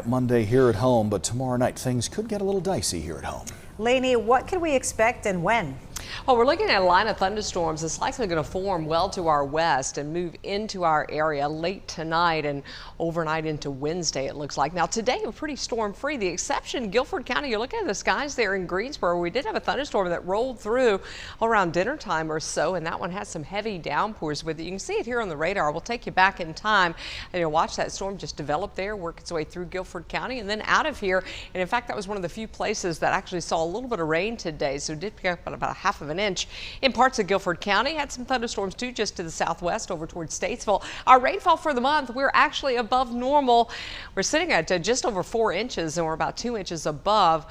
Monday here at home, but tomorrow night things could get a little dicey here at home. Lainey, what can we expect and when? Well, we're looking at a line of thunderstorms that's likely going to form well to our west and move into our area late tonight and overnight into Wednesday, it looks like. Now, today we're pretty storm free. The exception, Guilford County, you're looking at the skies there in Greensboro. We did have a thunderstorm that rolled through around dinner time or so, and that one had some heavy downpours with it. You can see it here on the radar. We'll take you back in time and you'll watch that storm just develop there, work its way through Guilford County and then out of here. And in fact, that was one of the few places that actually saw a little bit of rain today. So it did pick up about a half of an inch in parts of Guilford County. Had some thunderstorms too just to the southwest over towards Statesville. Our rainfall for the month, we're actually above normal. We're sitting at just over 4 inches and we're about 2 inches above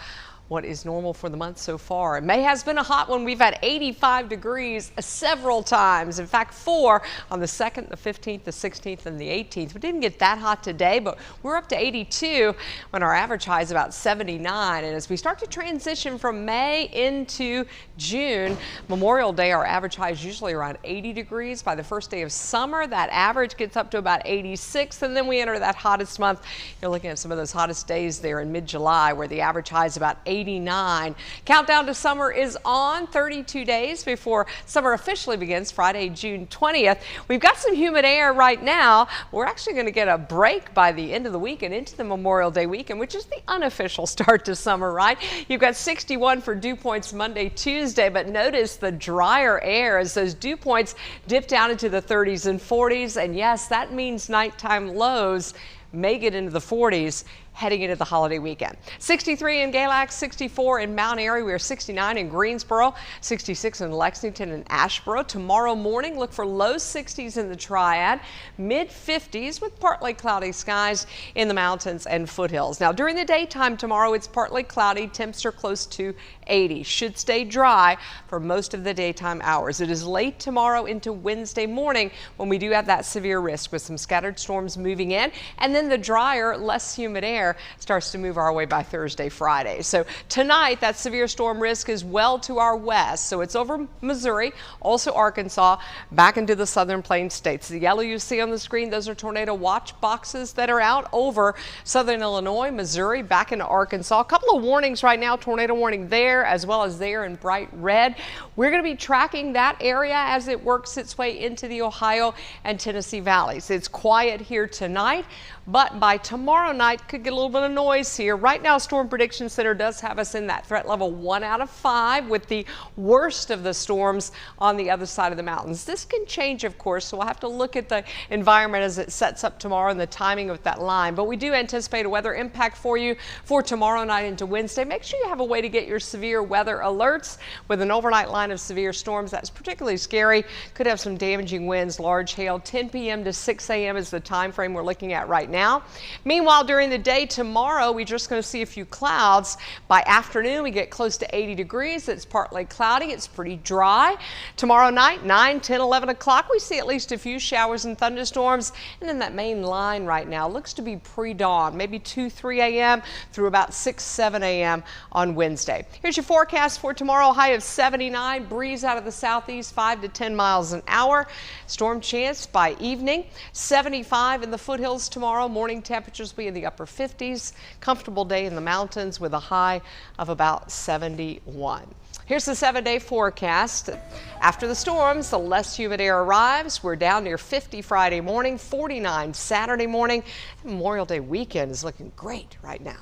what is normal for the month so far. May has been a hot one. We've had 85 degrees several times. In fact, 4 on the 2nd, the 15th, the 16th, and the 18th. We didn't get that hot today, but we're up to 82 when our average high is about 79. And as we start to transition from May into June, Memorial Day, our average high is usually around 80 degrees. By the first day of summer, that average gets up to about 86, and then we enter that hottest month. You're looking at some of those hottest days there in mid-July where the average high is about 89. Countdown to summer is on. 32 days before summer officially begins, Friday, June 20th. We've got some humid air right now. We're actually going to get a break by the end of the week and into the Memorial Day weekend, which is the unofficial start to summer, right? You've got 61 for dew points Monday, Tuesday, but notice the drier air as those dew points dip down into the 30s and 40s. And yes, that means nighttime lows may get into the 40s heading into the holiday weekend. 63 in Galax, 64 in Mount Airy. We are 69 in Greensboro, 66 in Lexington and Asheboro. Tomorrow morning, look for low 60s in the Triad, mid 50s with partly cloudy skies in the mountains and foothills. Now, during the daytime tomorrow, it's partly cloudy. Temps are close to 80. Should stay dry for most of the daytime hours. It is late tomorrow into Wednesday morning when we do have that severe risk with some scattered storms moving in, and then the drier, less humid air starts to move our way by Thursday, Friday. So tonight, that severe storm risk is well to our west. So it's over Missouri, also Arkansas, back into the southern plains states. The yellow you see on the screen, those are tornado watch boxes that are out over southern Illinois, Missouri, back into Arkansas. A couple of warnings right now, tornado warning there as well as there in bright red. We're going to be tracking that area as it works its way into the Ohio and Tennessee valleys. It's quiet here tonight, but by tomorrow night could get a little bit of noise here. Right now, Storm Prediction Center does have us in that threat level 1 out of 5 with the worst of the storms on the other side of the mountains. This can change, of course, so we'll have to look at the environment as it sets up tomorrow and the timing of that line. But we do anticipate a weather impact for you for tomorrow night into Wednesday. Make sure you have a way to get your severe weather alerts with an overnight line of severe storms. That's particularly scary. Could have some damaging winds, large hail. 10 p.m. to 6 a.m. is the time frame we're looking at right now. Meanwhile, during the day tomorrow, we're just going to see a few clouds. By afternoon, we get close to 80 degrees. It's partly cloudy. It's pretty dry. Tomorrow night, 9, 10, 11 o'clock, we see at least a few showers and thunderstorms. And then that main line right now looks to be pre-dawn, maybe 2, 3 a.m. through about 6, 7 a.m. on Wednesday. Here's your forecast for tomorrow. High of 79, breeze out of the southeast, 5 to 10 miles an hour. Storm chance by evening. 75 in the foothills tomorrow. Morning temperatures will be in the upper 50s. Comfortable day in the mountains with a high of about 71. Here's the 7-day forecast. After the storms, the less humid air arrives. We're down near 50 Friday morning, 49 Saturday morning. Memorial Day weekend is looking great right now.